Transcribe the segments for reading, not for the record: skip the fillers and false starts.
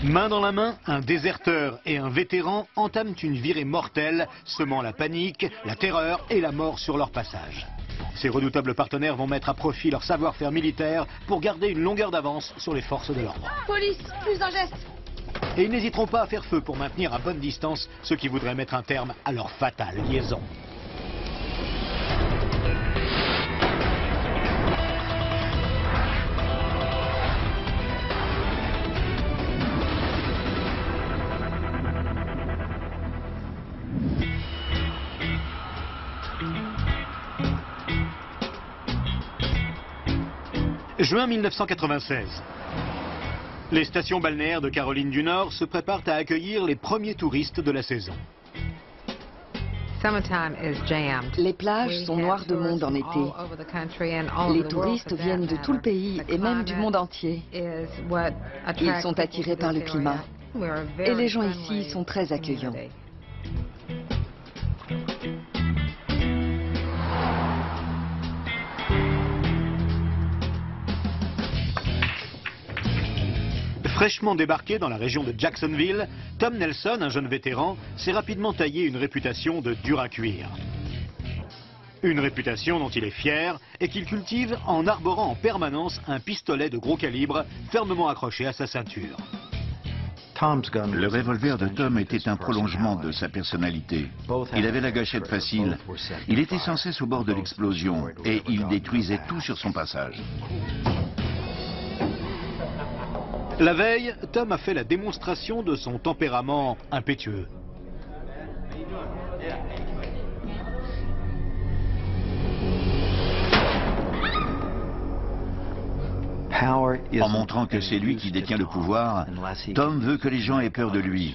Main dans la main, un déserteur et un vétéran entament une virée mortelle, semant la panique, la terreur et la mort sur leur passage. Ces redoutables partenaires vont mettre à profit leur savoir-faire militaire pour garder une longueur d'avance sur les forces de l'ordre. Police, plus un geste. Et ils n'hésiteront pas à faire feu pour maintenir à bonne distance ceux qui voudraient mettre un terme à leur fatale liaison. Juin 1996. Les stations balnéaires de Caroline du Nord se préparent à accueillir les premiers touristes de la saison. Les plages sont noires de monde en été. Les touristes viennent de tout le pays et même du monde entier. Ils sont attirés par le climat. Et les gens ici sont très accueillants. Fraîchement débarqué dans la région de Jacksonville, Tom Nelson, un jeune vétéran, s'est rapidement taillé une réputation de dur à cuire. Une réputation dont il est fier et qu'il cultive en arborant en permanence un pistolet de gros calibre fermement accroché à sa ceinture. Le revolver de Tom était un prolongement de sa personnalité. Il avait la gâchette facile. Il était sans cesse au bord de l'explosion et il détruisait tout sur son passage. La veille, Tom a fait la démonstration de son tempérament impétueux. En montrant que c'est lui qui détient le pouvoir, Tom veut que les gens aient peur de lui.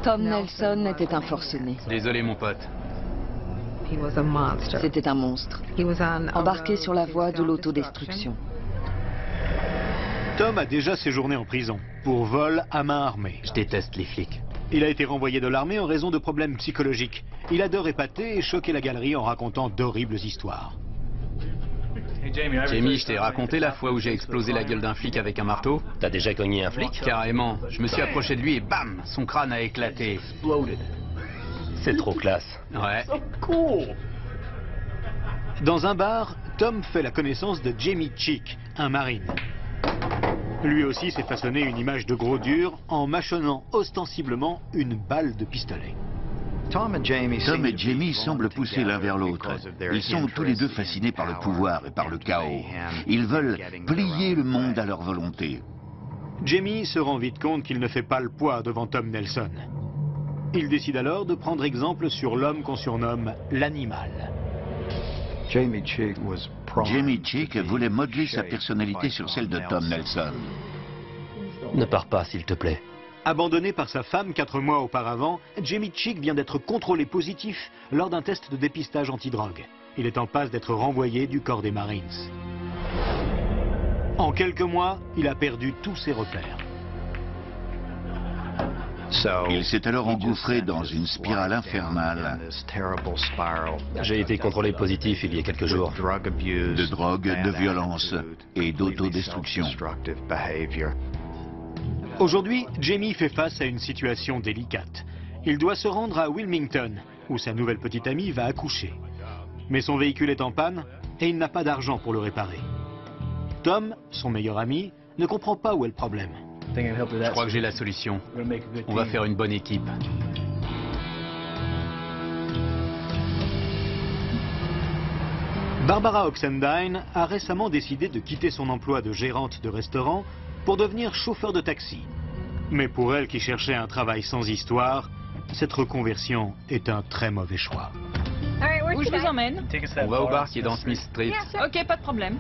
Tom Nelson était un forcené. Désolé mon pote. C'était un monstre, embarqué sur la voie de l'autodestruction. Tom a déjà séjourné en prison pour vol à main armée. Je déteste les flics. Il a été renvoyé de l'armée en raison de problèmes psychologiques. Il adore épater et choquer la galerie en racontant d'horribles histoires. Jamie, je t'ai raconté la fois où j'ai explosé la gueule d'un flic avec un marteau? T'as déjà cogné un flic? Carrément. Je me suis approché de lui et bam, son crâne a éclaté. C'est trop classe. Ouais. Dans un bar, Tom fait la connaissance de Jamie Chick, un marine. Lui aussi s'est façonné une image de gros dur en mâchonnant ostensiblement une balle de pistolet. Tom et Jamie semblent pousser l'un vers l'autre. Ils sont tous les deux fascinés par le pouvoir et par le chaos. Ils veulent plier le monde à leur volonté. Jamie se rend vite compte qu'il ne fait pas le poids devant Tom Nelson. Il décide alors de prendre exemple sur l'homme qu'on surnomme l'animal. Jamie Chick voulait modeler sa personnalité sur celle de Tom Nelson. Ne pars pas, s'il te plaît. Abandonné par sa femme 4 mois auparavant, Jamie Chick vient d'être contrôlé positif lors d'un test de dépistage antidrogue. Il est en passe d'être renvoyé du corps des Marines. En quelques mois, il a perdu tous ses repères. Il s'est alors engouffré dans une spirale infernale J'ai été contrôlé positif il y a quelques jours. de drogue, de violence et d'autodestruction. Aujourd'hui, Jamie fait face à une situation délicate. Il doit se rendre à Wilmington, où sa nouvelle petite amie va accoucher. Mais son véhicule est en panne et il n'a pas d'argent pour le réparer. Tom, son meilleur ami, ne comprend pas où est le problème. Je crois que j'ai la solution. On va faire une bonne équipe. Barbara Oxendine a récemment décidé de quitter son emploi de gérante de restaurant pour devenir chauffeur de taxi. Mais pour elle qui cherchait un travail sans histoire, cette reconversion est un très mauvais choix. Où je vous emmène? On va au bar qui est dans Smith Street. Ok, pas de problème.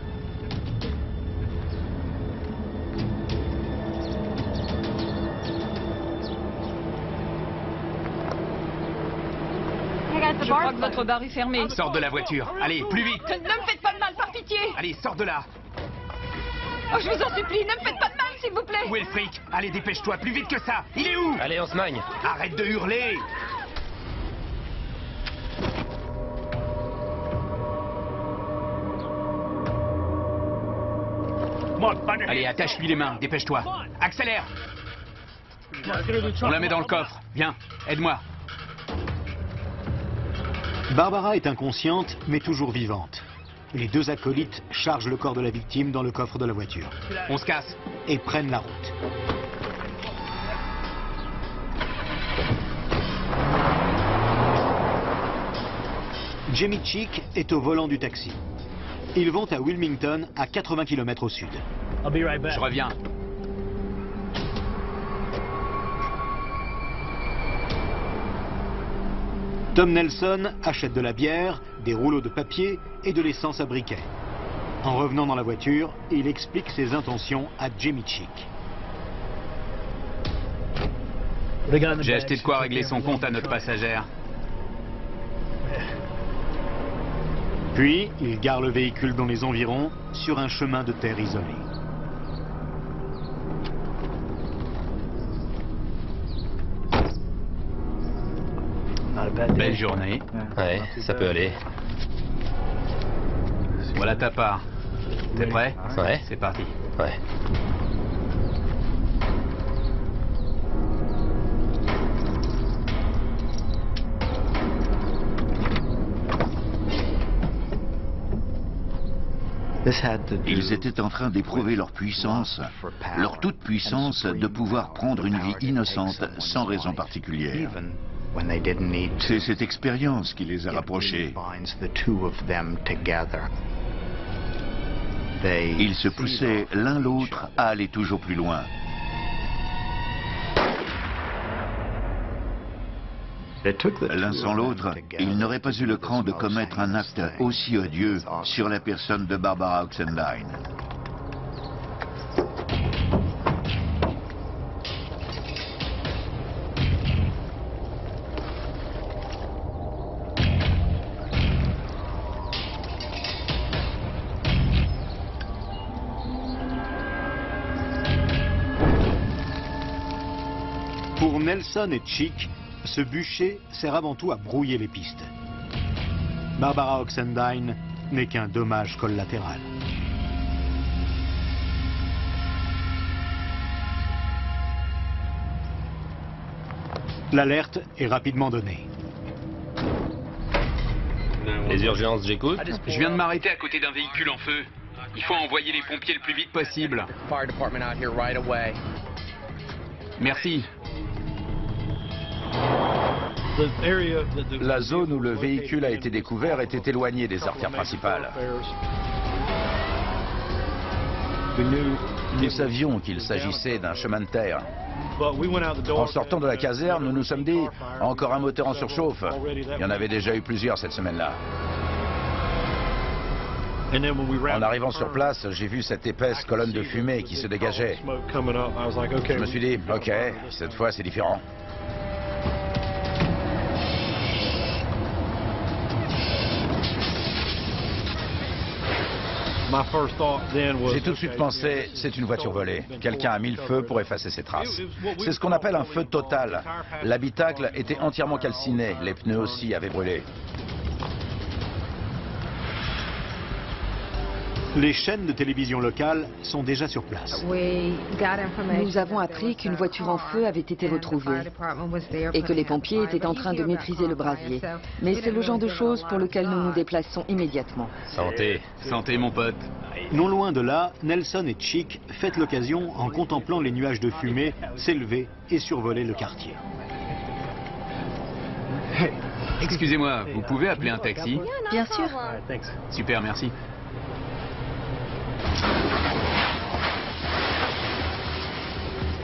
Je crois que votre bar est fermé. Sors de la voiture. Allez, plus vite. Ne me faites pas de mal, par pitié. Allez, sors de là. Oh, je vous en supplie, ne me faites pas de mal, s'il vous plaît. Où est le fric? Allez, dépêche-toi, plus vite que ça. Il est où? Allez, on se magne. Arrête de hurler. Allez, attache-lui les mains, dépêche-toi. Accélère. On la met dans le coffre. Viens, aide-moi. Barbara est inconsciente, mais toujours vivante. Les deux acolytes chargent le corps de la victime dans le coffre de la voiture On se casse. et prennent la route. Jamie Cheek est au volant du taxi. Ils vont à Wilmington, à 80 km au sud. Je reviens. Tom Nelson achète de la bière, des rouleaux de papier et de l'essence à briquet. En revenant dans la voiture, il explique ses intentions à Jamie Cheek. J'ai acheté de quoi régler son compte à notre passagère. Puis, il gare le véhicule dans les environs, sur un chemin de terre isolé. Belle journée. Ouais, ça peut aller. Voilà ta part. T'es prêt? Ouais. C'est parti. Ouais. Ils étaient en train d'éprouver leur puissance, leur toute-puissance de pouvoir prendre une vie innocente sans raison particulière. C'est cette expérience qui les a rapprochés. Ils se poussaient l'un l'autre à aller toujours plus loin. L'un sans l'autre, ils n'auraient pas eu le cran de commettre un acte aussi odieux sur la personne de Barbara Oxendine. Pour Nelson et Cheek, ce bûcher sert avant tout à brouiller les pistes. Barbara Oxendine n'est qu'un dommage collatéral. L'alerte est rapidement donnée. Les urgences, j'écoute. Je viens de m'arrêter à côté d'un véhicule en feu. Il faut envoyer les pompiers le plus vite possible. Merci. La zone où le véhicule a été découvert était éloignée des artères principales. Nous savions qu'il s'agissait d'un chemin de terre. En sortant de la caserne, nous nous sommes dit, encore un moteur en surchauffe. Il y en avait déjà eu plusieurs cette semaine-là. En arrivant sur place, j'ai vu cette épaisse colonne de fumée qui se dégageait. Je me suis dit, ok, cette fois c'est différent. J'ai tout de suite pensé, c'est une voiture volée. Quelqu'un a mis le feu pour effacer ses traces. C'est ce qu'on appelle un feu total. L'habitacle était entièrement calciné, les pneus aussi avaient brûlé. Les chaînes de télévision locales sont déjà sur place. Nous avons appris qu'une voiture en feu avait été retrouvée et que les pompiers étaient en train de maîtriser le brasier. Mais c'est le genre de choses pour lequel nous nous déplaçons immédiatement. Santé. Santé, mon pote. Non loin de là, Nelson et Cheek fêtent l'occasion en contemplant les nuages de fumée s'élever et survoler le quartier. Excusez-moi, vous pouvez appeler un taxi? Bien sûr. Super, merci.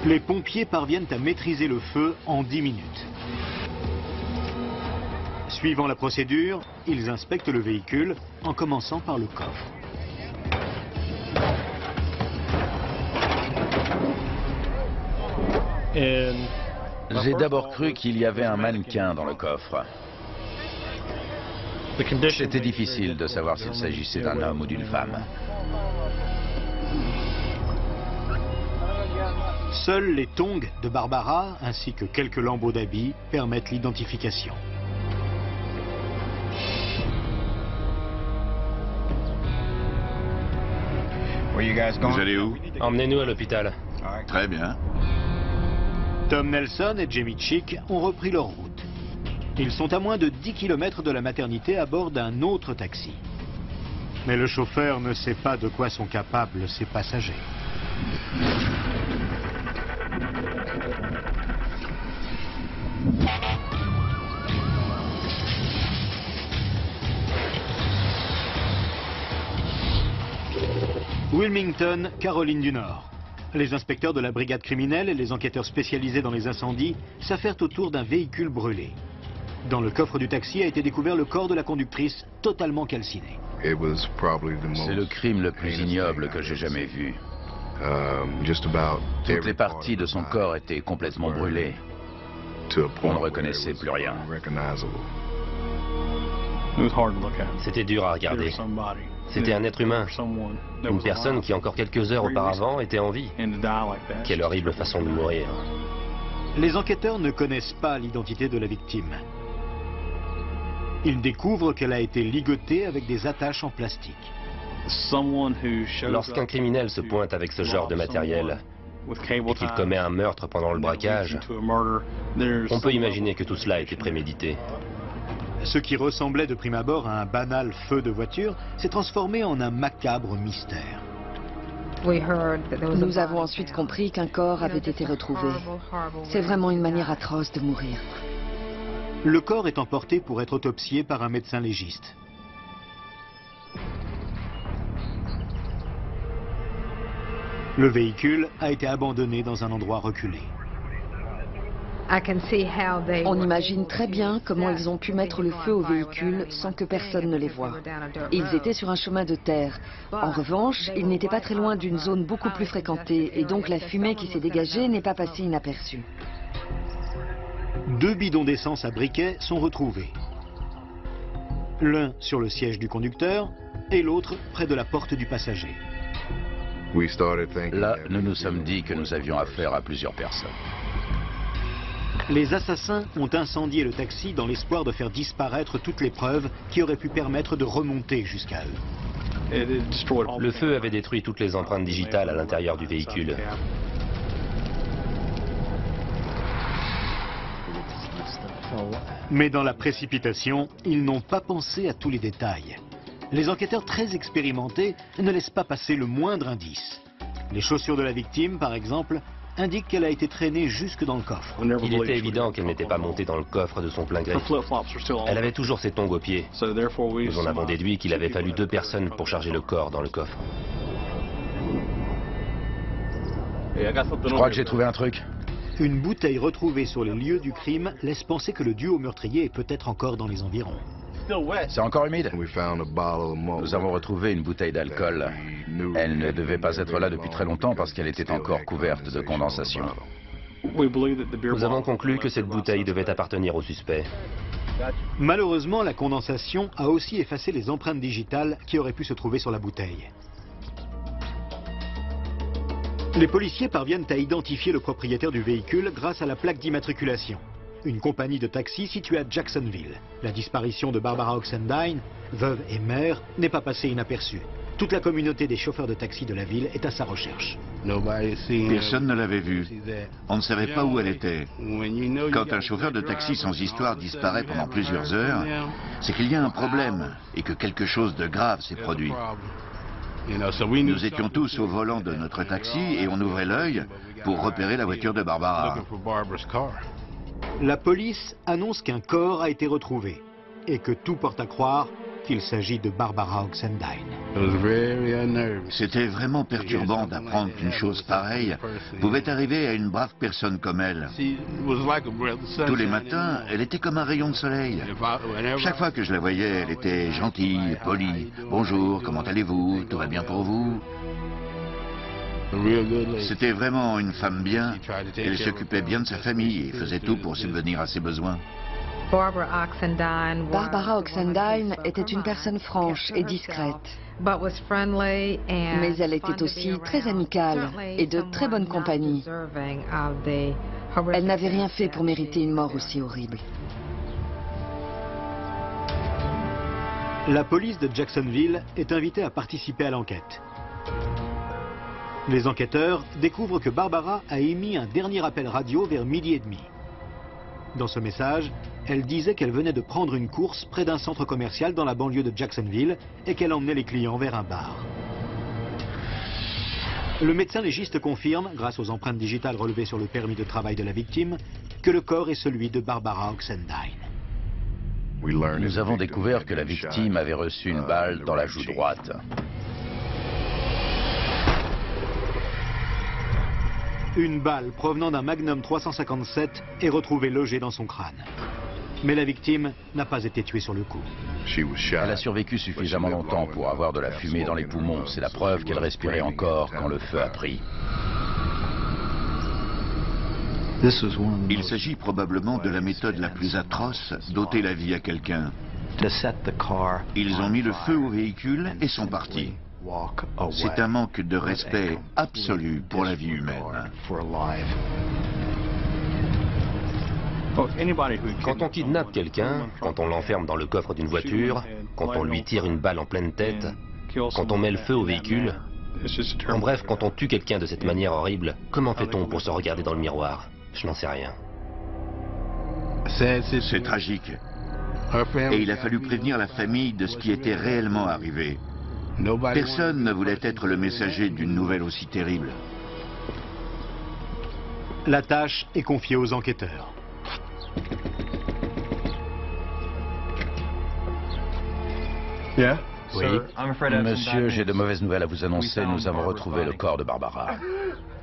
Les pompiers parviennent à maîtriser le feu en 10 minutes. Suivant la procédure, ils inspectent le véhicule en commençant par le coffre. J'ai d'abord cru qu'il y avait un mannequin dans le coffre. C'était difficile de savoir s'il s'agissait d'un homme ou d'une femme. Seuls les tongs de Barbara ainsi que quelques lambeaux d'habits permettent l'identification. Vous allez où? Emmenez-nous à l'hôpital. Très bien. Tom Nelson et Jamie Chick ont repris leur route. Ils sont à moins de 10 km de la maternité à bord d'un autre taxi. Mais le chauffeur ne sait pas de quoi sont capables ses passagers. Wilmington, Caroline du Nord. Les inspecteurs de la brigade criminelle et les enquêteurs spécialisés dans les incendies s'affairent autour d'un véhicule brûlé. Dans le coffre du taxi a été découvert le corps de la conductrice totalement calciné. C'est le crime le plus ignoble que j'ai jamais vu. Toutes les parties de son corps étaient complètement brûlées. On ne reconnaissait plus rien. C'était dur à regarder. C'était un être humain. Une personne qui, encore quelques heures auparavant, était en vie. Quelle horrible façon de mourir. Les enquêteurs ne connaissent pas l'identité de la victime. Ils découvrent qu'elle a été ligotée avec des attaches en plastique. Lorsqu'un criminel se pointe avec ce genre de matériel et qu'il commet un meurtre pendant le braquage, on peut imaginer que tout cela a été prémédité. Ce qui ressemblait de prime abord à un banal feu de voiture s'est transformé en un macabre mystère. Nous avons ensuite compris qu'un corps avait été retrouvé. C'est vraiment une manière atroce de mourir. Le corps est emporté pour être autopsié par un médecin légiste. Le véhicule a été abandonné dans un endroit reculé. On imagine très bien comment ils ont pu mettre le feu au véhicule sans que personne ne les voie. Ils étaient sur un chemin de terre. En revanche, ils n'étaient pas très loin d'une zone beaucoup plus fréquentée et donc la fumée qui s'est dégagée n'est pas passée inaperçue. 2 bidons d'essence à briquet sont retrouvés. L'un sur le siège du conducteur et l'autre près de la porte du passager. Là, nous nous sommes dit que nous avions affaire à plusieurs personnes. Les assassins ont incendié le taxi dans l'espoir de faire disparaître toutes les preuves qui auraient pu permettre de remonter jusqu'à eux. Le feu avait détruit toutes les empreintes digitales à l'intérieur du véhicule. Mais dans la précipitation, ils n'ont pas pensé à tous les détails. Les enquêteurs très expérimentés ne laissent pas passer le moindre indice. Les chaussures de la victime, par exemple, indiquent qu'elle a été traînée jusque dans le coffre. Il était évident qu'elle n'était pas montée dans le coffre de son plein gré. Elle avait toujours ses tongs aux pieds. Nous en avons déduit qu'il avait fallu 2 personnes pour charger le corps dans le coffre. Je crois que j'ai trouvé un truc. Une bouteille retrouvée sur les lieux du crime laisse penser que le duo meurtrier est peut-être encore dans les environs. C'est encore humide. Nous avons retrouvé une bouteille d'alcool. Elle ne devait pas être là depuis très longtemps parce qu'elle était encore couverte de condensation. Nous avons conclu que cette bouteille devait appartenir au suspect. Malheureusement, la condensation a aussi effacé les empreintes digitales qui auraient pu se trouver sur la bouteille. Les policiers parviennent à identifier le propriétaire du véhicule grâce à la plaque d'immatriculation. Une compagnie de taxi située à Jacksonville. La disparition de Barbara Oxendine, veuve et mère, n'est pas passée inaperçue. Toute la communauté des chauffeurs de taxi de la ville est à sa recherche. Personne ne l'avait vue. On ne savait pas où elle était. Quand un chauffeur de taxi sans histoire disparaît pendant plusieurs heures, c'est qu'il y a un problème et que quelque chose de grave s'est produit. Nous étions tous au volant de notre taxi et on ouvrait l'œil pour repérer la voiture de Barbara. La police annonce qu'un corps a été retrouvé et que tout porte à croire qu'il s'agit de Barbara Oxendine. C'était vraiment perturbant d'apprendre qu'une chose pareille pouvait arriver à une brave personne comme elle. Tous les matins, elle était comme un rayon de soleil. Chaque fois que je la voyais, elle était gentille, polie. « Bonjour, comment allez-vous? Tout va bien pour vous ?» C'était vraiment une femme bien. Elle s'occupait bien de sa famille et faisait tout pour subvenir à ses besoins. Barbara Oxendine était une personne franche et discrète. Mais elle était aussi très amicale et de très bonne compagnie. Elle n'avait rien fait pour mériter une mort aussi horrible. La police de Jacksonville est invitée à participer à l'enquête. Les enquêteurs découvrent que Barbara a émis un dernier appel radio vers 12h30. Dans ce message, elle disait qu'elle venait de prendre une course près d'un centre commercial dans la banlieue de Jacksonville et qu'elle emmenait les clients vers un bar. Le médecin légiste confirme, grâce aux empreintes digitales relevées sur le permis de travail de la victime, que le corps est celui de Barbara Oxendine. Nous avons découvert que la victime avait reçu une balle dans la joue droite. Une balle provenant d'un Magnum 357 est retrouvée logée dans son crâne. Mais la victime n'a pas été tuée sur le coup. Elle a survécu suffisamment longtemps pour avoir de la fumée dans les poumons. C'est la preuve qu'elle respirait encore quand le feu a pris. Il s'agit probablement de la méthode la plus atroce d'ôter la vie à quelqu'un. Ils ont mis le feu au véhicule et sont partis. C'est un manque de respect absolu pour la vie humaine. Quand on kidnappe quelqu'un, quand on l'enferme dans le coffre d'une voiture, quand on lui tire une balle en pleine tête, quand on met le feu au véhicule, en bref, quand on tue quelqu'un de cette manière horrible, comment fait-on pour se regarder dans le miroir? Je n'en sais rien. C'est tragique. Et il a fallu prévenir la famille de ce qui était réellement arrivé. Personne ne voulait être le messager d'une nouvelle aussi terrible. La tâche est confiée aux enquêteurs. Oui. Monsieur, j'ai de mauvaises nouvelles à vous annoncer. Nous avons retrouvé le corps de Barbara.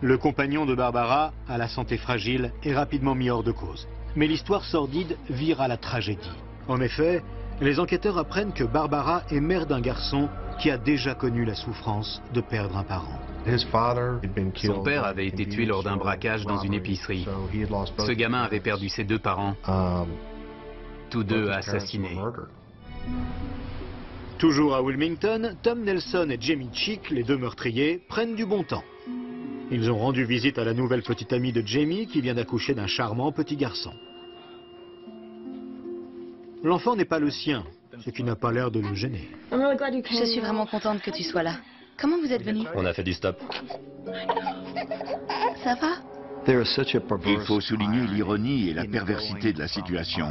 Le compagnon de Barbara, à la santé fragile, est rapidement mis hors de cause. Mais l'histoire sordide vire à la tragédie. En effet, les enquêteurs apprennent que Barbara est mère d'un garçon qui a déjà connu la souffrance de perdre un parent. Son père avait été tué lors d'un braquage dans une épicerie. Ce gamin avait perdu ses deux parents, tous deux assassinés. Toujours à Wilmington, Tom Nelson et Jamie Chick, les deux meurtriers, prennent du bon temps. Ils ont rendu visite à la nouvelle petite amie de Jamie qui vient d'accoucher d'un charmant petit garçon. L'enfant n'est pas le sien, ce qui n'a pas l'air de le gêner. Je suis vraiment contente que tu sois là. Comment vous êtes venu? On a fait du stop. Ça va? Il faut souligner l'ironie et la perversité de la situation.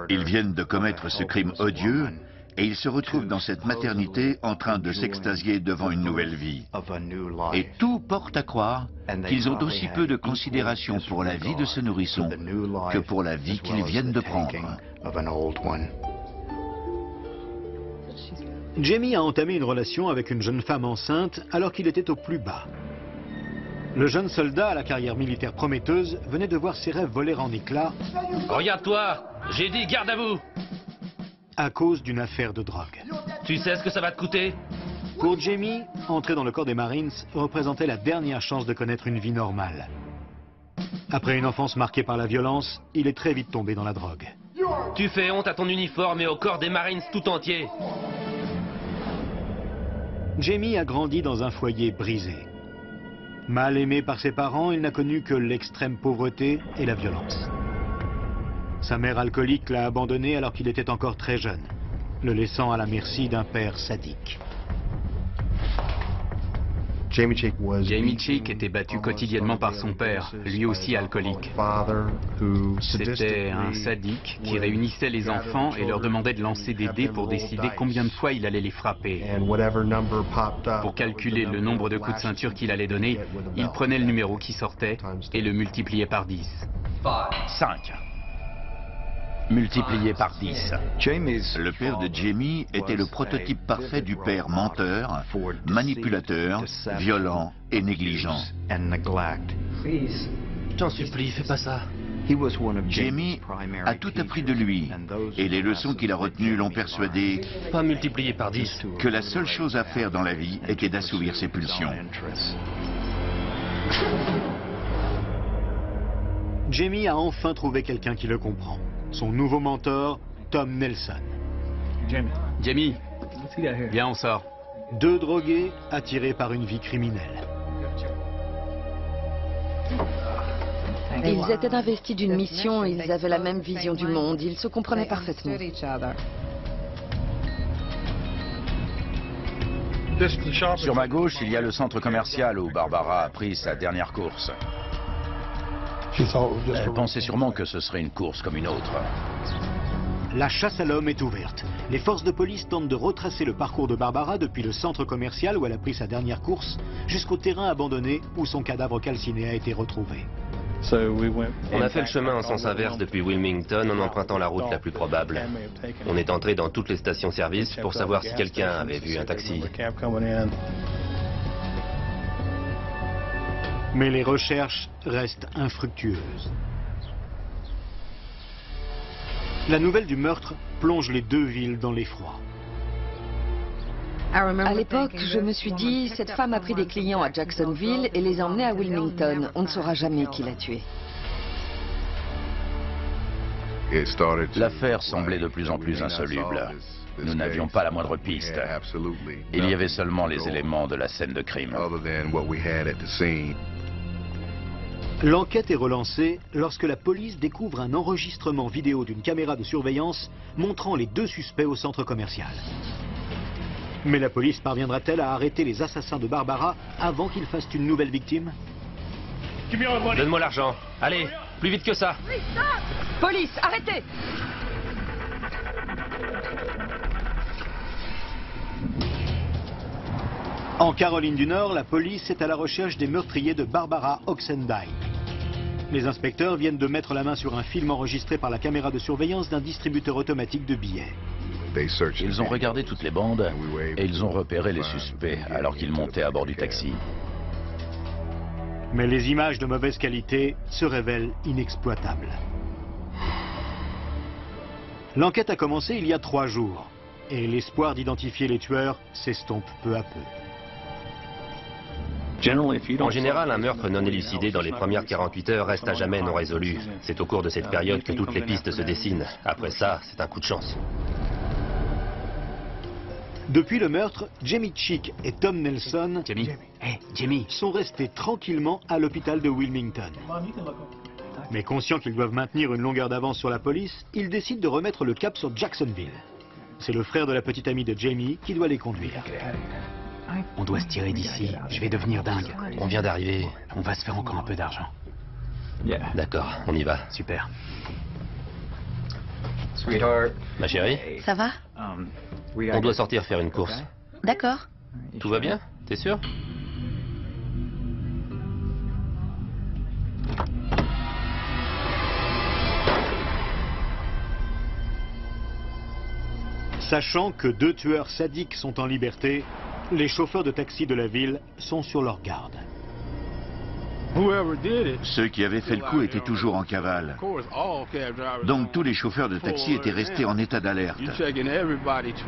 Ils viennent de commettre ce crime odieux et ils se retrouvent dans cette maternité en train de s'extasier devant une nouvelle vie. Et tout porte à croire qu'ils ont aussi peu de considération pour la vie de ce nourrisson que pour la vie qu'ils viennent de prendre. Jamie a entamé une relation avec une jeune femme enceinte alors qu'il était au plus bas. Le jeune soldat à la carrière militaire prometteuse venait de voir ses rêves voler en éclats. Regarde-toi! J'ai dit garde à vous! À cause d'une affaire de drogue. Tu sais ce que ça va te coûter? Pour Jamie, entrer dans le corps des Marines représentait la dernière chance de connaître une vie normale. Après une enfance marquée par la violence, il est très vite tombé dans la drogue. Tu fais honte à ton uniforme et au corps des Marines tout entier. Jamie a grandi dans un foyer brisé. Mal aimé par ses parents, il n'a connu que l'extrême pauvreté et la violence. Sa mère alcoolique l'a abandonné alors qu'il était encore très jeune, le laissant à la merci d'un père sadique. Jamie Chick était battu quotidiennement par son père, lui aussi alcoolique. C'était un sadique qui réunissait les enfants et leur demandait de lancer des dés pour décider combien de fois il allait les frapper. Pour calculer le nombre de coups de ceinture qu'il allait donner, il prenait le numéro qui sortait et le multipliait par 10. 5. Multiplié par 10. Le père de Jamie était le prototype parfait du père menteur, manipulateur, violent et négligent. Je t'en supplie, fais pas ça. Jamie a tout appris de lui, et les leçons qu'il a retenues l'ont persuadé Pas multiplié par 10. que la seule chose à faire dans la vie était d'assouvir ses pulsions. Jamie a enfin trouvé quelqu'un qui le comprend. Son nouveau mentor, Tom Nelson. Jamie, viens, on sort. Deux drogués attirés par une vie criminelle. Ils étaient investis d'une mission, ils avaient la même vision du monde, ils se comprenaient parfaitement. Sur ma gauche, il y a le centre commercial où Barbara a pris sa dernière course. Elle pensait sûrement que ce serait une course comme une autre. La chasse à l'homme est ouverte. Les forces de police tentent de retracer le parcours de Barbara depuis le centre commercial où elle a pris sa dernière course jusqu'au terrain abandonné où son cadavre calciné a été retrouvé. On a fait le chemin en sens inverse depuis Wilmington en empruntant la route la plus probable. On est entré dans toutes les stations-service pour savoir si quelqu'un avait vu un taxi. Mais les recherches restent infructueuses. La nouvelle du meurtre plonge les deux villes dans l'effroi. À l'époque, je me suis dit, cette femme a pris des clients à Jacksonville et les a emmenés à Wilmington. On ne saura jamais qui l'a tuée. L'affaire semblait de plus en plus insoluble. Nous n'avions pas la moindre piste. Il y avait seulement les éléments de la scène de crime. L'enquête est relancée lorsque la police découvre un enregistrement vidéo d'une caméra de surveillance montrant les deux suspects au centre commercial. Mais la police parviendra-t-elle à arrêter les assassins de Barbara avant qu'ils fassent une nouvelle victime? Donne-moi l'argent. Allez, plus vite que ça. Police, arrêtez! En Caroline du Nord, la police est à la recherche des meurtriers de Barbara Oxendine. Les inspecteurs viennent de mettre la main sur un film enregistré par la caméra de surveillance d'un distributeur automatique de billets. Ils ont regardé toutes les bandes et ils ont repéré les suspects alors qu'ils montaient à bord du taxi. Mais les images de mauvaise qualité se révèlent inexploitables. L'enquête a commencé il y a 3 jours et l'espoir d'identifier les tueurs s'estompe peu à peu. En général, un meurtre non élucidé dans les premières 48 heures reste à jamais non résolu. C'est au cours de cette période que toutes les pistes se dessinent. Après ça, c'est un coup de chance. Depuis le meurtre, Jamie Chick et Tom Nelson Jamie. sont restés tranquillement à l'hôpital de Wilmington. Mais conscients qu'ils doivent maintenir une longueur d'avance sur la police, ils décident de remettre le cap sur Jacksonville. C'est le frère de la petite amie de Jamie qui doit les conduire. On doit se tirer d'ici. Je vais devenir dingue. On vient d'arriver. On va se faire encore un peu d'argent. D'accord, on y va. Super. Ma chérie, Ça va? on doit sortir faire une course. D'accord. Tout va bien? T'es sûr? Sachant que 2 tueurs sadiques sont en liberté, les chauffeurs de taxi de la ville sont sur leur garde. Ceux qui avaient fait le coup étaient toujours en cavale. Donc tous les chauffeurs de taxi étaient restés en état d'alerte.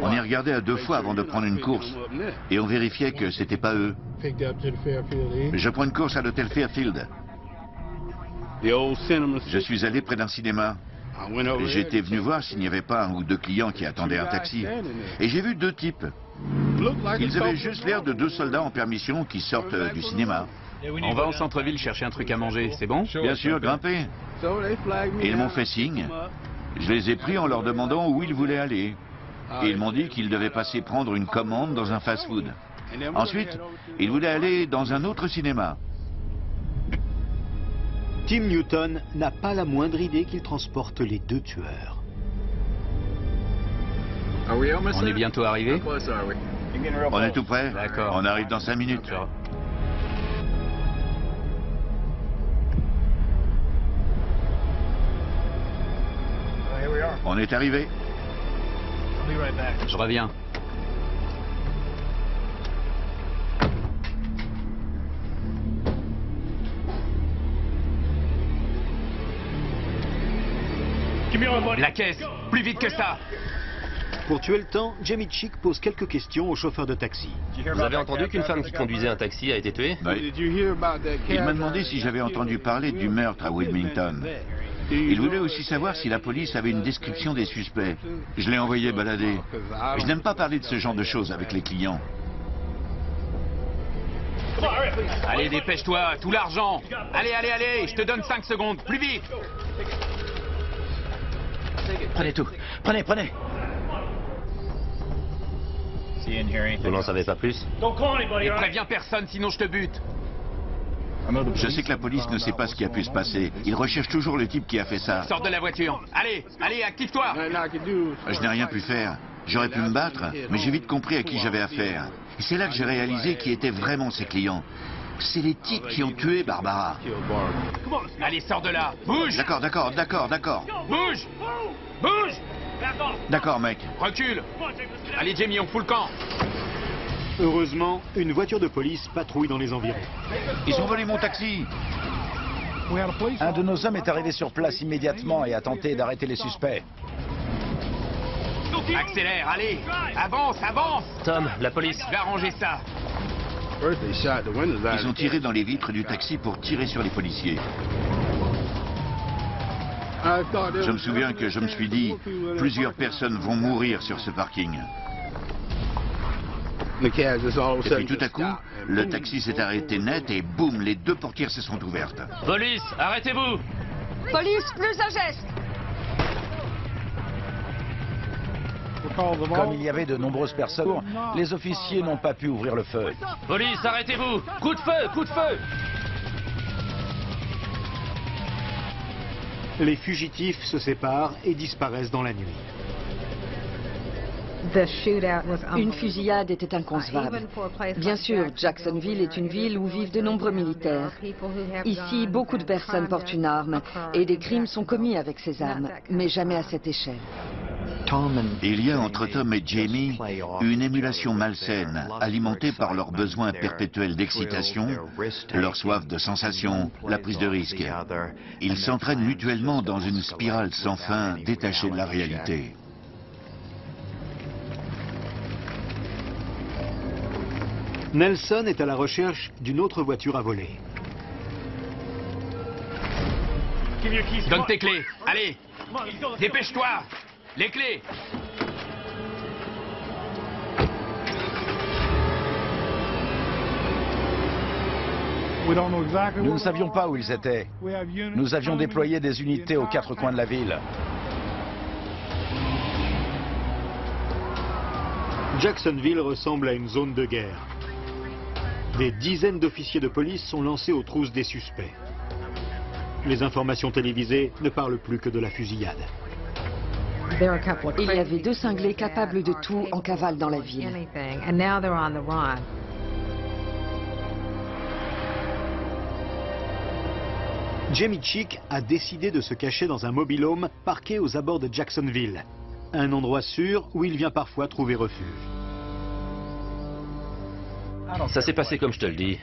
On y regardait à 2 fois avant de prendre une course. Et on vérifiait que c'était pas eux. Je prends une course à l'hôtel Fairfield. Je suis allé près d'un cinéma. J'étais venu voir s'il n'y avait pas 1 ou 2 clients qui attendaient un taxi. Et j'ai vu 2 types. Ils avaient juste l'air de 2 soldats en permission qui sortent du cinéma. On va au centre-ville chercher un truc à manger, c'est bon? Bien sûr, grimper. Et ils m'ont fait signe. Je les ai pris en leur demandant où ils voulaient aller. Et ils m'ont dit qu'ils devaient passer prendre une commande dans un fast-food. Ensuite, ils voulaient aller dans un autre cinéma. Tim Newton n'a pas la moindre idée qu'il transporte les 2 tueurs. On est bientôt arrivé? On est tout prêt? D'accord. On arrive dans 5 minutes. D'accord. On est arrivé. Je reviens. La caisse! Plus vite que ça! Pour tuer le temps, Jamie Chick pose quelques questions au chauffeur de taxi. Vous avez entendu qu'une femme qui conduisait un taxi a été tuée? Oui. Il m'a demandé si j'avais entendu parler du meurtre à Wilmington. Il voulait aussi savoir si la police avait une description des suspects. Je l'ai envoyé balader. Je n'aime pas parler de ce genre de choses avec les clients. Allez, dépêche-toi, tout l'argent! Allez, allez, allez, je te donne 5 secondes, plus vite! Prenez tout. Prenez. Vous n'en savez pas plus? Et préviens personne, sinon je te bute. Je sais que la police ne sait pas ce qui a pu se passer. Ils recherchent toujours le type qui a fait ça. Sors de la voiture. Allez, allez, active-toi. Je n'ai rien pu faire. J'aurais pu me battre, mais j'ai vite compris à qui j'avais affaire. Et c'est là que j'ai réalisé qui étaient vraiment ses clients. C'est les types qui ont tué Barbara. Allez, sors de là. Bouge. D'accord. Bouge. Bouge. D'accord, mec. Recule. Allez, Jamie, on fout le camp. Heureusement, une voiture de police patrouille dans les environs. Ils ont volé mon taxi. Un de nos hommes est arrivé sur place immédiatement et a tenté d'arrêter les suspects. Accélère, allez. Avance. Tom, la police. Je vais arranger ça. Ils ont tiré dans les vitres du taxi pour tirer sur les policiers. Je me souviens que je me suis dit, plusieurs personnes vont mourir sur ce parking. Et puis tout à coup, le taxi s'est arrêté net et boum, les deux portières se sont ouvertes. Police, arrêtez-vous! Police, plus un geste. Comme il y avait de nombreuses personnes, les officiers n'ont pas pu ouvrir le feu. Police, arrêtez-vous! Coup de feu! Les fugitifs se séparent et disparaissent dans la nuit. Une fusillade était inconcevable. Bien sûr, Jacksonville est une ville où vivent de nombreux militaires. Ici, beaucoup de personnes portent une arme et des crimes sont commis avec ces armes, mais jamais à cette échelle. Il y a entre Tom et Jamie une émulation malsaine, alimentée par leur besoin perpétuel d'excitation, leur soif de sensation, la prise de risque. Ils s'entraînent mutuellement dans une spirale sans fin, détachée de la réalité. Nelson est à la recherche d'une autre voiture à voler. Donne tes clés. Allez. Dépêche-toi. Les clés. Nous ne savions pas où ils étaient. Nous avions déployé des unités aux quatre coins de la ville. Jacksonville ressemble à une zone de guerre. Des dizaines d'officiers de police sont lancés aux trousses des suspects. Les informations télévisées ne parlent plus que de la fusillade. Il y avait deux cinglés capables de tout en cavale dans la ville. Jamie Chick a décidé de se cacher dans un mobil-home parqué aux abords de Jacksonville. Un endroit sûr où il vient parfois trouver refuge. Ça s'est passé comme je te le dis.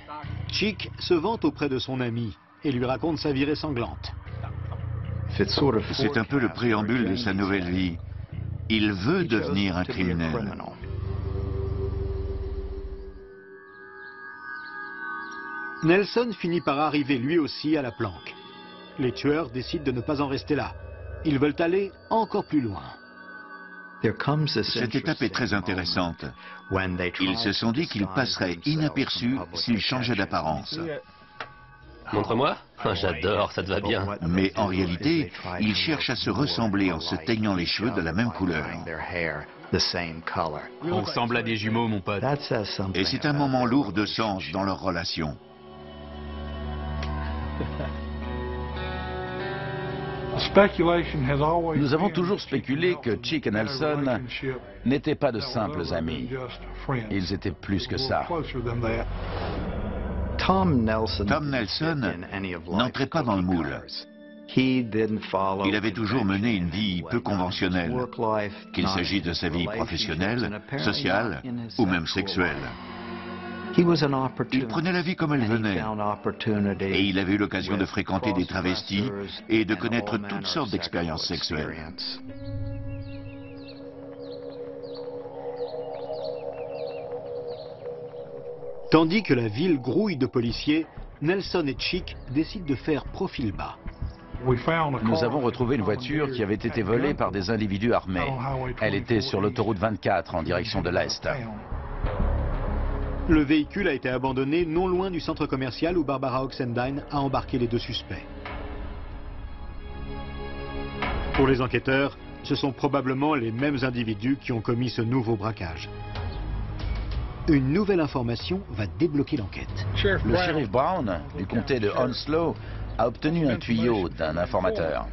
Chick se vante auprès de son ami et lui raconte sa virée sanglante. C'est un peu le préambule de sa nouvelle vie. Il veut devenir un criminel. Nelson finit par arriver lui aussi à la planque. Les tueurs décident de ne pas en rester là. Ils veulent aller encore plus loin. Cette étape est très intéressante. Ils se sont dit qu'ils passeraient inaperçus s'ils changeaient d'apparence. Montre-moi. J'adore, ça te va bien. Mais en réalité, ils cherchent à se ressembler en se teignant les cheveux de la même couleur. On ressemble à des jumeaux, mon pote. Et c'est un moment lourd de sens dans leur relation. Nous avons toujours spéculé que Chick et Nelson n'étaient pas de simples amis. Ils étaient plus que ça. Tom Nelson n'entrait pas dans le moule. Il avait toujours mené une vie peu conventionnelle, qu'il s'agisse de sa vie professionnelle, sociale ou même sexuelle. Il prenait la vie comme elle venait, et il avait eu l'occasion de fréquenter des travestis et de connaître toutes sortes d'expériences sexuelles. Tandis que la ville grouille de policiers, Nelson et Chick décident de faire profil bas. Nous avons retrouvé une voiture qui avait été volée par des individus armés. Elle était sur l'autoroute 24 en direction de l'Est. Le véhicule a été abandonné non loin du centre commercial où Barbara Oxendine a embarqué les deux suspects. Pour les enquêteurs, ce sont probablement les mêmes individus qui ont commis ce nouveau braquage. Une nouvelle information va débloquer l'enquête. Le shérif Brown, du comté de Hounslow, a obtenu un tuyau d'un informateur.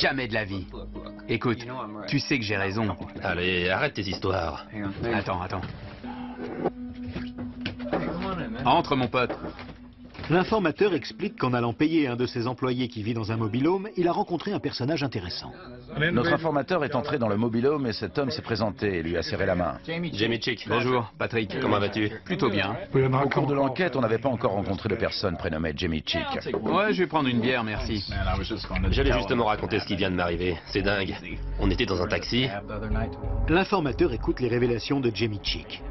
Jamais de la vie. Écoute, tu sais que j'ai raison. Allez, arrête tes histoires. Attends. Entre, mon pote. L'informateur explique qu'en allant payer un de ses employés qui vit dans un mobil-home, il a rencontré un personnage intéressant. Notre informateur est entré dans le mobil-home et cet homme s'est présenté et lui a serré la main. Jamie Chick. Bonjour, Patrick. Comment vas-tu? Plutôt bien. Au cours de l'enquête, on n'avait pas encore rencontré de personne prénommée Jamie Chick. Ouais, je vais prendre une bière, merci. J'allais justement raconter ce qui vient de m'arriver. C'est dingue. On était dans un taxi. L'informateur écoute les révélations de Jamie Chick.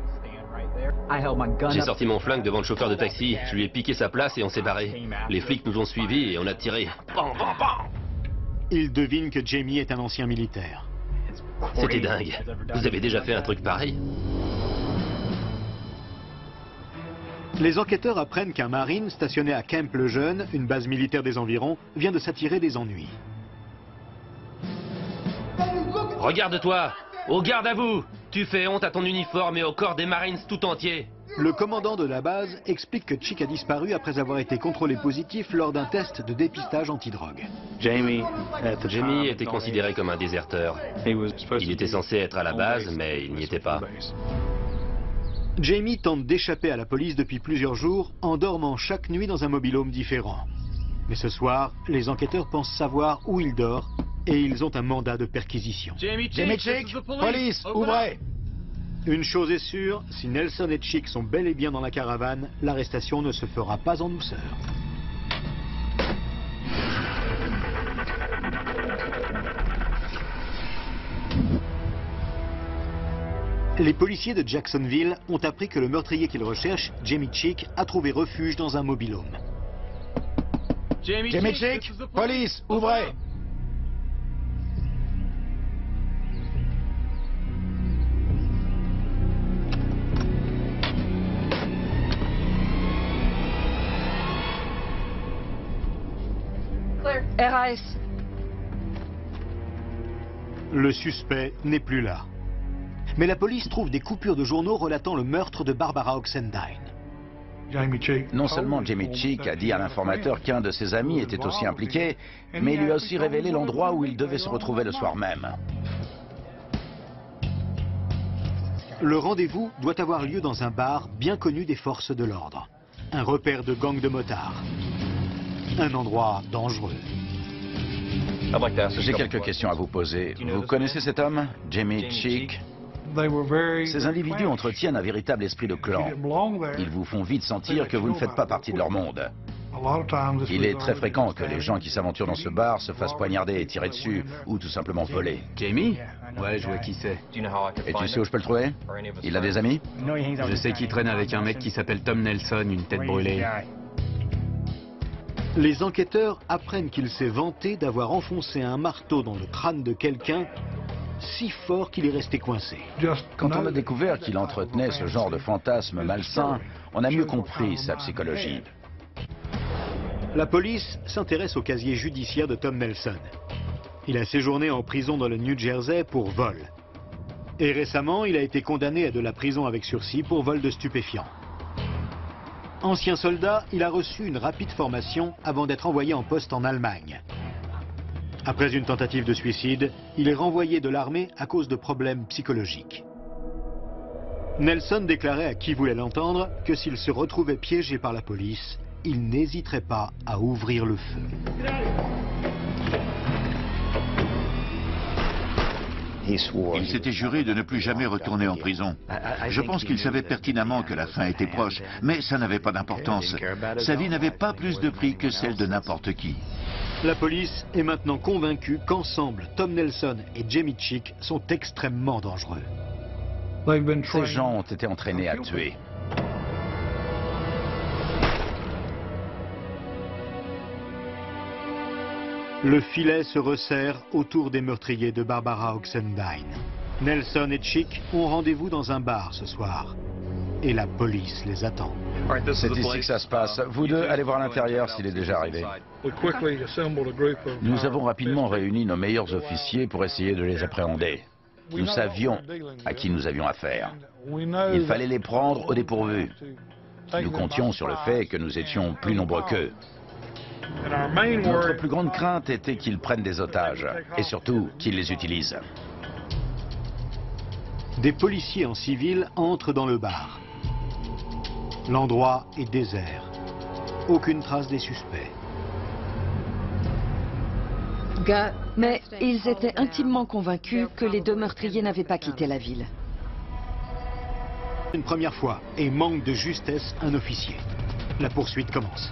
J'ai sorti mon flingue devant le chauffeur de taxi. Je lui ai piqué sa place et on s'est barré. Les flics nous ont suivis et on a tiré. Bam, bam, bam. Il devine que Jamie est un ancien militaire. C'était dingue. Vous avez déjà fait un truc pareil? Les enquêteurs apprennent qu'un marine stationné à Camp le Jeune, une base militaire des environs, vient de s'attirer des ennuis. Regarde-toi! Au garde à vous! Tu fais honte à ton uniforme et au corps des Marines tout entier. Le commandant de la base explique que Chick a disparu après avoir été contrôlé positif lors d'un test de dépistage antidrogue. Jamie était considéré comme un déserteur. Il était censé être à la base, mais il n'y était pas. Jamie tente d'échapper à la police depuis plusieurs jours en dormant chaque nuit dans un mobil-home différent. Mais ce soir, les enquêteurs pensent savoir où il dort et ils ont un mandat de perquisition. Jamie Chick, police, ouvrez! Une chose est sûre, si Nelson et Chick sont bel et bien dans la caravane, l'arrestation ne se fera pas en douceur. Les policiers de Jacksonville ont appris que le meurtrier qu'ils recherchent, Jamie Chick, a trouvé refuge dans un mobil-home. Jamie Chick, police, ouvrez! RAS. Le suspect n'est plus là. Mais la police trouve des coupures de journaux relatant le meurtre de Barbara Oxendine. Non seulement Jamie Chick a dit à l'informateur qu'un de ses amis était aussi impliqué, mais il lui a aussi révélé l'endroit où il devait se retrouver le soir même. Le rendez-vous doit avoir lieu dans un bar bien connu des forces de l'ordre. Un repère de gang de motards. Un endroit dangereux. J'ai quelques questions à vous poser. Vous connaissez cet homme, Jamie Chick? Ces individus entretiennent un véritable esprit de clan. Ils vous font vite sentir que vous ne faites pas partie de leur monde. Il est très fréquent que les gens qui s'aventurent dans ce bar se fassent poignarder et tirer dessus, ou tout simplement voler. Jamie? Ouais, je vois qui c'est. Et tu sais où je peux le trouver? Il a des amis? Je sais qu'il traîne avec un mec qui s'appelle Tom Nelson, une tête brûlée. Les enquêteurs apprennent qu'il s'est vanté d'avoir enfoncé un marteau dans le crâne de quelqu'un si fort qu'il est resté coincé. Quand on a découvert qu'il entretenait ce genre de fantasme malsain, on a mieux compris sa psychologie. La police s'intéresse au casier judiciaire de Tom Nelson. Il a séjourné en prison dans le New Jersey pour vol. Et récemment, il a été condamné à de la prison avec sursis pour vol de stupéfiants. Ancien soldat, il a reçu une rapide formation avant d'être envoyé en poste en Allemagne. Après une tentative de suicide, il est renvoyé de l'armée à cause de problèmes psychologiques. Nelson déclarait à qui voulait l'entendre que s'il se retrouvait piégé par la police, il n'hésiterait pas à ouvrir le feu. Il s'était juré de ne plus jamais retourner en prison. Je pense qu'il savait pertinemment que la fin était proche, mais ça n'avait pas d'importance. Sa vie n'avait pas plus de prix que celle de n'importe qui. La police est maintenant convaincue qu'ensemble, Tom Nelson et Jamie Chick sont extrêmement dangereux. Ces gens ont été entraînés à tuer. Le filet se resserre autour des meurtriers de Barbara Oxendine. Nelson et Chick ont rendez-vous dans un bar ce soir. Et la police les attend. C'est ici que ça se passe. Vous deux, allez voir à l'intérieur s'il est déjà arrivé. Nous avons rapidement réuni nos meilleurs officiers pour essayer de les appréhender. Nous savions à qui nous avions affaire. Il fallait les prendre au dépourvu. Nous comptions sur le fait que nous étions plus nombreux qu'eux. Notre plus grande crainte était qu'ils prennent des otages, et surtout qu'ils les utilisent. Des policiers en civil entrent dans le bar. L'endroit est désert. Aucune trace des suspects. Mais ils étaient intimement convaincus que les deux meurtriers n'avaient pas quitté la ville. Une première fois, et manque de justesse un officier. La poursuite commence.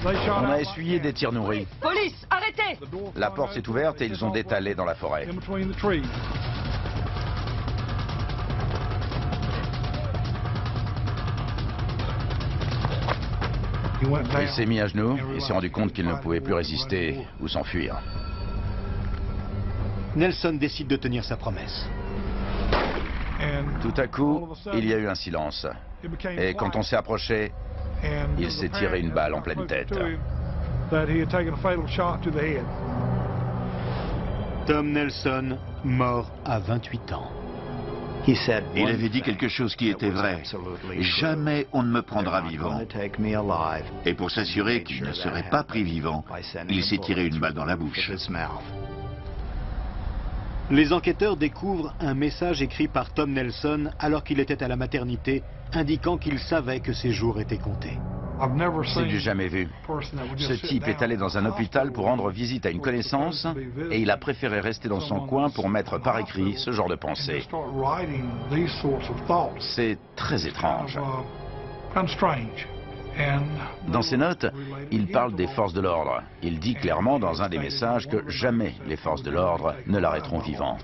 On a essuyé des tirs nourris. Police, arrêtez! La porte s'est ouverte et ils ont détalé dans la forêt. Il s'est mis à genoux et s'est rendu compte qu'il ne pouvait plus résister ou s'enfuir. Nelson décide de tenir sa promesse. Tout à coup, il y a eu un silence. Et quand on s'est approché, il s'est tiré une balle en pleine tête. Tom Nelson, mort à 28 ans. Il avait dit quelque chose qui était vrai. Jamais on ne me prendra vivant. Et pour s'assurer qu'il ne serait pas pris vivant, il s'est tiré une balle dans la bouche. Les enquêteurs découvrent un message écrit par Tom Nelson alors qu'il était à la maternité, indiquant qu'il savait que ses jours étaient comptés. C'est du jamais vu. Ce type est allé dans un hôpital pour rendre visite à une connaissance et il a préféré rester dans son coin pour mettre par écrit ce genre de pensée. C'est très étrange. Dans ses notes, il parle des forces de l'ordre. Il dit clairement dans un des messages que jamais les forces de l'ordre ne l'arrêteront vivant.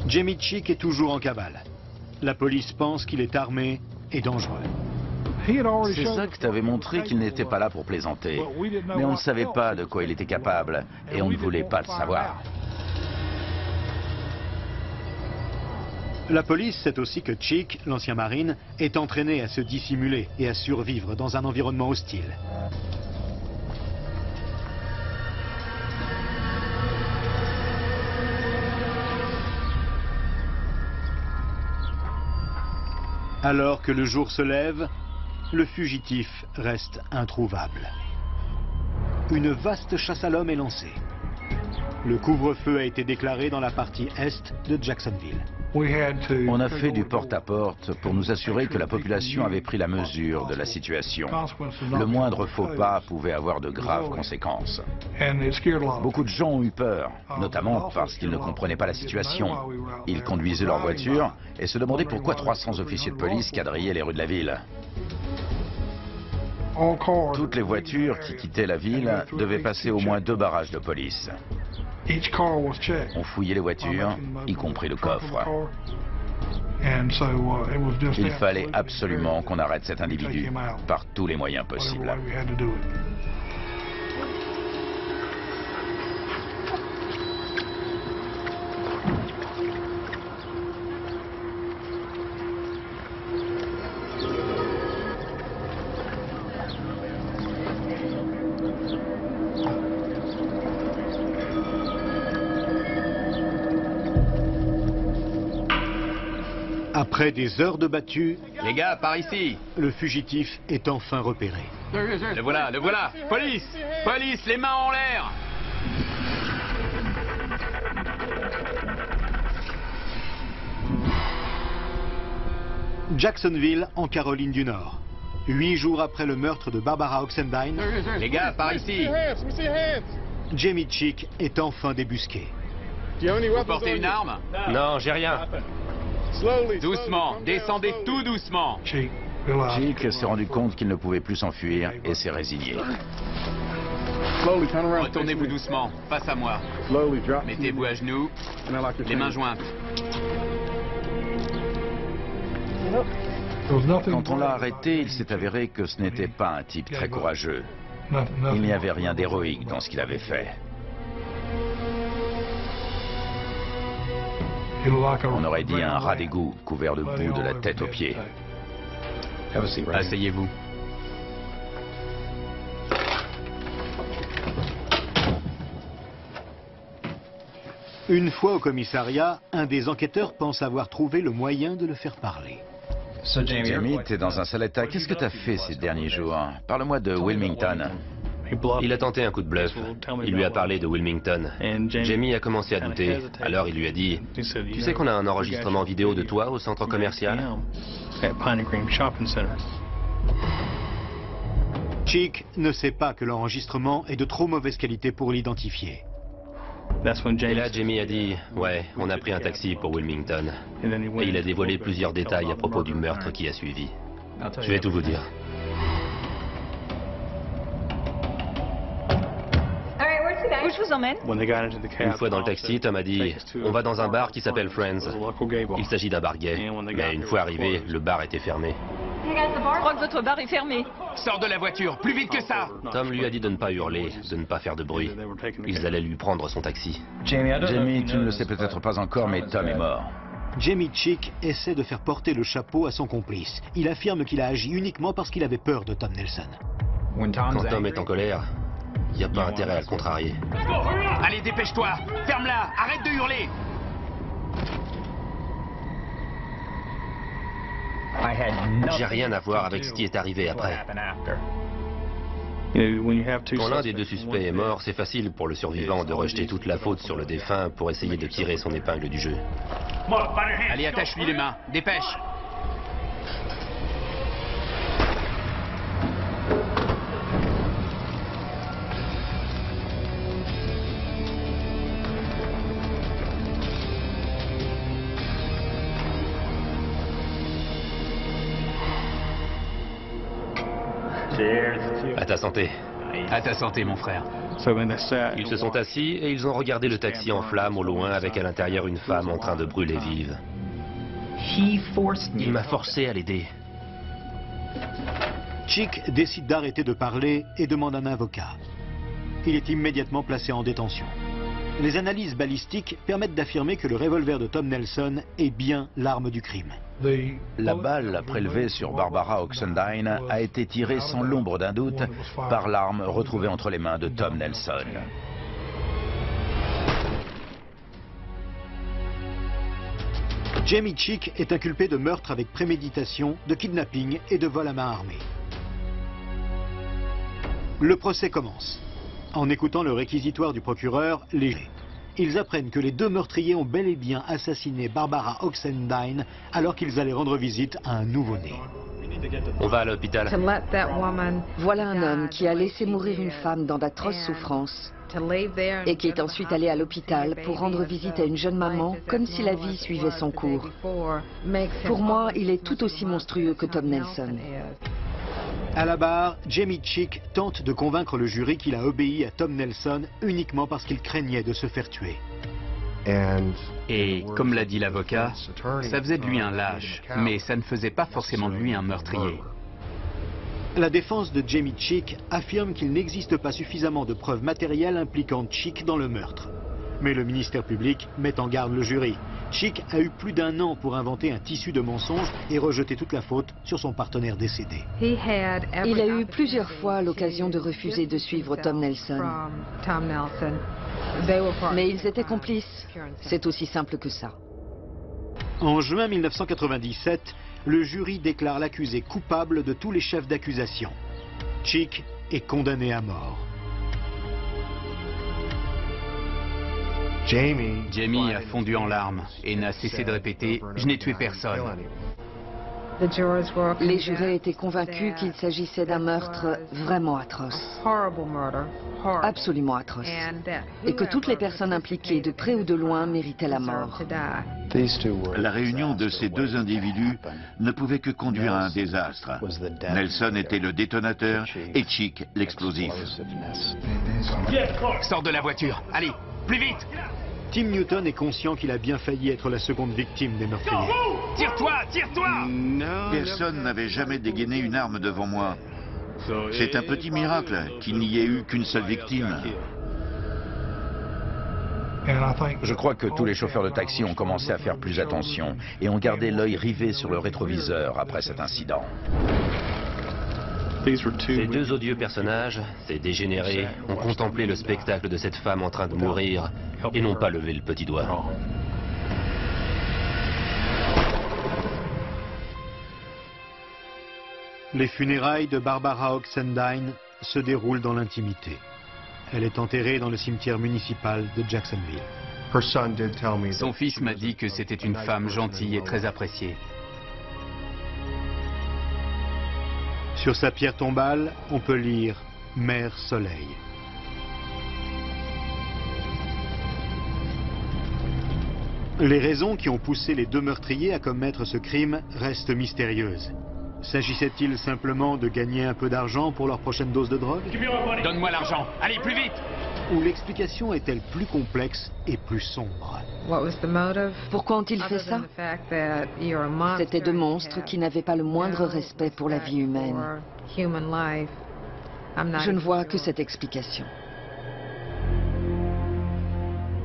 Jamie Chick est toujours en cavale. La police pense qu'il est armé et dangereux. Ces actes avaient montré qu'il n'était pas là pour plaisanter. Mais on ne savait pas de quoi il était capable et on ne voulait pas le savoir. La police sait aussi que Chick, l'ancien marine, est entraîné à se dissimuler et à survivre dans un environnement hostile. Alors que le jour se lève, le fugitif reste introuvable. Une vaste chasse à l'homme est lancée. Le couvre-feu a été déclaré dans la partie est de Jacksonville. On a fait du porte-à-porte pour nous assurer que la population avait pris la mesure de la situation. Le moindre faux pas pouvait avoir de graves conséquences. Beaucoup de gens ont eu peur, notamment parce qu'ils ne comprenaient pas la situation. Ils conduisaient leur voiture et se demandaient pourquoi 300 officiers de police quadrillaient les rues de la ville. Toutes les voitures qui quittaient la ville devaient passer au moins 2 barrages de police. On fouillait les voitures, y compris le coffre. Il fallait absolument qu'on arrête cet individu, par tous les moyens possibles. Après des heures de battue, Les gars, par ici. le fugitif est enfin repéré. Le voilà, le voilà. Police! Police, les mains en l'air! Jacksonville, en Caroline du Nord. 8 jours après le meurtre de Barbara Oxendine, Les gars, par ici. Jamie Chick est enfin débusqué. Vous portez une arme? Non, j'ai rien. Doucement, descendez tout doucement. Chick s'est rendu compte qu'il ne pouvait plus s'enfuir et s'est résigné. Retournez-vous doucement, face à moi. Mettez-vous à genoux, les mains jointes. Quand on l'a arrêté, il s'est avéré que ce n'était pas un type très courageux. Il n'y avait rien d'héroïque dans ce qu'il avait fait. On aurait dit un rat d'égout couvert de boue de la tête aux pieds. Asseyez-vous. Une fois au commissariat, un des enquêteurs pense avoir trouvé le moyen de le faire parler. Jamie, t'es dans un sale état. Qu'est-ce que t'as fait ces derniers jours? Parle-moi de Wilmington. Il a tenté un coup de bluff. Il lui a parlé de Wilmington. Jamie a commencé à douter. Alors il lui a dit, « Tu sais qu'on a un enregistrement vidéo de toi au centre commercial ?» Chick ne sait pas que l'enregistrement est de trop mauvaise qualité pour l'identifier. Et là, Jamie a dit, « Ouais, on a pris un taxi pour Wilmington. » Et il a dévoilé plusieurs détails à propos du meurtre qui a suivi. Je vais tout vous dire. Où je vous emmène? Une fois dans le taxi, Tom a dit, « On va dans un bar qui s'appelle Friends. » Il s'agit d'un bar gay. Mais une fois arrivé, le bar était fermé. Je crois que votre bar est fermé. Sors de la voiture, plus vite que ça! Tom lui a dit de ne pas hurler, de ne pas faire de bruit. Ils allaient lui prendre son taxi. Jamie, tu ne le sais peut-être pas encore, mais Tom est mort. Jamie Chick essaie de faire porter le chapeau à son complice. Il affirme qu'il a agi uniquement parce qu'il avait peur de Tom Nelson. Quand Tom est en colère, il n'y a pas intérêt à le contrarier. Allez, dépêche-toi! Ferme-la! Arrête de hurler! J'ai rien à voir avec ce qui est arrivé après. Quand l'un des deux suspects est mort, c'est facile pour le survivant de rejeter toute la faute sur le défunt pour essayer de tirer son épingle du jeu. Allez, attache-lui les mains, dépêche! À ta santé. À ta santé, mon frère. Ils se sont assis et ils ont regardé le taxi en flammes au loin avec à l'intérieur une femme en train de brûler vive. Il m'a forcé à l'aider. Chick décide d'arrêter de parler et demande un avocat. Il est immédiatement placé en détention. Les analyses balistiques permettent d'affirmer que le revolver de Tom Nelson est bien l'arme du crime. La balle prélevée sur Barbara Oxendine a été tirée sans l'ombre d'un doute par l'arme retrouvée entre les mains de Tom Nelson. Jamie Chick est inculpé de meurtre avec préméditation, de kidnapping et de vol à main armée. Le procès commence. En écoutant le réquisitoire du procureur, ils apprennent que les deux meurtriers ont bel et bien assassiné Barbara Oxendine alors qu'ils allaient rendre visite à un nouveau-né. On va à l'hôpital. Voilà un homme qui a laissé mourir une femme dans d'atroces souffrances et qui est ensuite allé à l'hôpital pour rendre visite à une jeune maman comme si la vie suivait son cours. Pour moi, il est tout aussi monstrueux que Tom Nelson. À la barre, Jamie Chick tente de convaincre le jury qu'il a obéi à Tom Nelson uniquement parce qu'il craignait de se faire tuer. Et comme l'a dit l'avocat, ça faisait de lui un lâche, mais ça ne faisait pas forcément de lui un meurtrier. La défense de Jamie Chick affirme qu'il n'existe pas suffisamment de preuves matérielles impliquant Chick dans le meurtre. Mais le ministère public met en garde le jury. Chick a eu plus d'1 an pour inventer un tissu de mensonges et rejeter toute la faute sur son partenaire décédé. Il a eu plusieurs fois l'occasion de refuser de suivre Tom Nelson. Mais ils étaient complices. C'est aussi simple que ça. En juin 1997, le jury déclare l'accusé coupable de tous les chefs d'accusation. Chick est condamné à mort. Jamie a fondu en larmes et n'a cessé de répéter « Je n'ai tué personne ». Les jurés étaient convaincus qu'il s'agissait d'un meurtre vraiment atroce. Absolument atroce. Et que toutes les personnes impliquées, de près ou de loin, méritaient la mort. La réunion de ces deux individus ne pouvait que conduire à un désastre. Nelson était le détonateur et Chick l'explosif. Sors de la voiture, allez, plus vite! Tim Newton est conscient qu'il a bien failli être la seconde victime des meurtriers. Tire-toi, tire-toi! Personne n'avait jamais dégainé une arme devant moi. C'est un petit miracle qu'il n'y ait eu qu'une seule victime. Je crois que tous les chauffeurs de taxi ont commencé à faire plus attention et ont gardé l'œil rivé sur le rétroviseur après cet incident. Ces deux odieux personnages, ces dégénérés, ont contemplé le spectacle de cette femme en train de mourir et n'ont pas levé le petit doigt. Les funérailles de Barbara Oxendine se déroulent dans l'intimité. Elle est enterrée dans le cimetière municipal de Jacksonville. Son fils m'a dit que c'était une femme gentille et très appréciée. Sur sa pierre tombale, on peut lire « Mère Soleil ». Les raisons qui ont poussé les deux meurtriers à commettre ce crime restent mystérieuses. S'agissait-il simplement de gagner un peu d'argent pour leur prochaine dose de drogue? Donne-moi l'argent, allez plus vite! Ou l'explication est-elle plus complexe et plus sombre? Pourquoi ont-ils fait ça? C'étaient deux monstres qui n'avaient pas le moindre respect pour la vie humaine. Je ne vois que cette explication.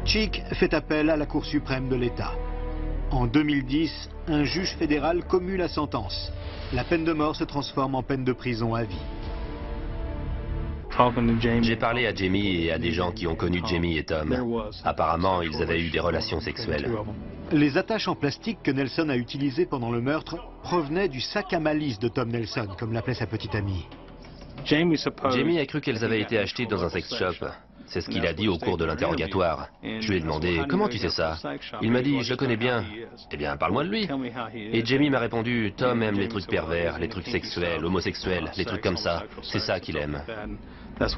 Cheek fait appel à la Cour suprême de l'État. En 2010, un juge fédéral commue la sentence. La peine de mort se transforme en peine de prison à vie. J'ai parlé à Jamie et à des gens qui ont connu Jamie et Tom. Apparemment, ils avaient eu des relations sexuelles. Les attaches en plastique que Nelson a utilisées pendant le meurtre provenaient du sac à malice de Tom Nelson, comme l'appelait sa petite amie. Jamie a cru qu'elles avaient été achetées dans un sex shop. C'est ce qu'il a dit au cours de l'interrogatoire. Je lui ai demandé « Comment tu sais ça ?» Il m'a dit « Je le connais bien. » Eh bien, parle-moi de lui. Et Jamie m'a répondu « Tom aime les trucs pervers, les trucs sexuels, homosexuels, les trucs comme ça. C'est ça qu'il aime. » C'est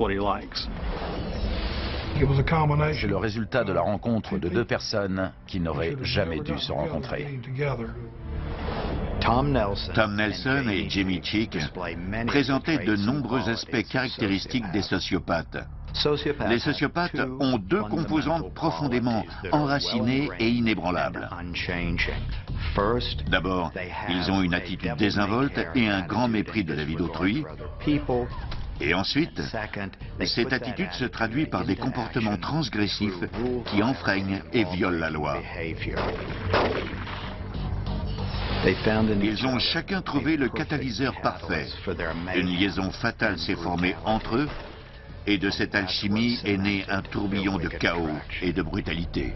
le résultat de la rencontre de deux personnes qui n'auraient jamais dû se rencontrer. Tom Nelson et Jamie Cheek présentaient de nombreux aspects caractéristiques des sociopathes. Les sociopathes ont deux composantes profondément enracinées et inébranlables. D'abord, ils ont une attitude désinvolte et un grand mépris de la vie d'autrui. Et ensuite, cette attitude se traduit par des comportements transgressifs qui enfreignent et violent la loi. Ils ont chacun trouvé le catalyseur parfait. Une liaison fatale s'est formée entre eux, et de cette alchimie est né un tourbillon de chaos et de brutalité.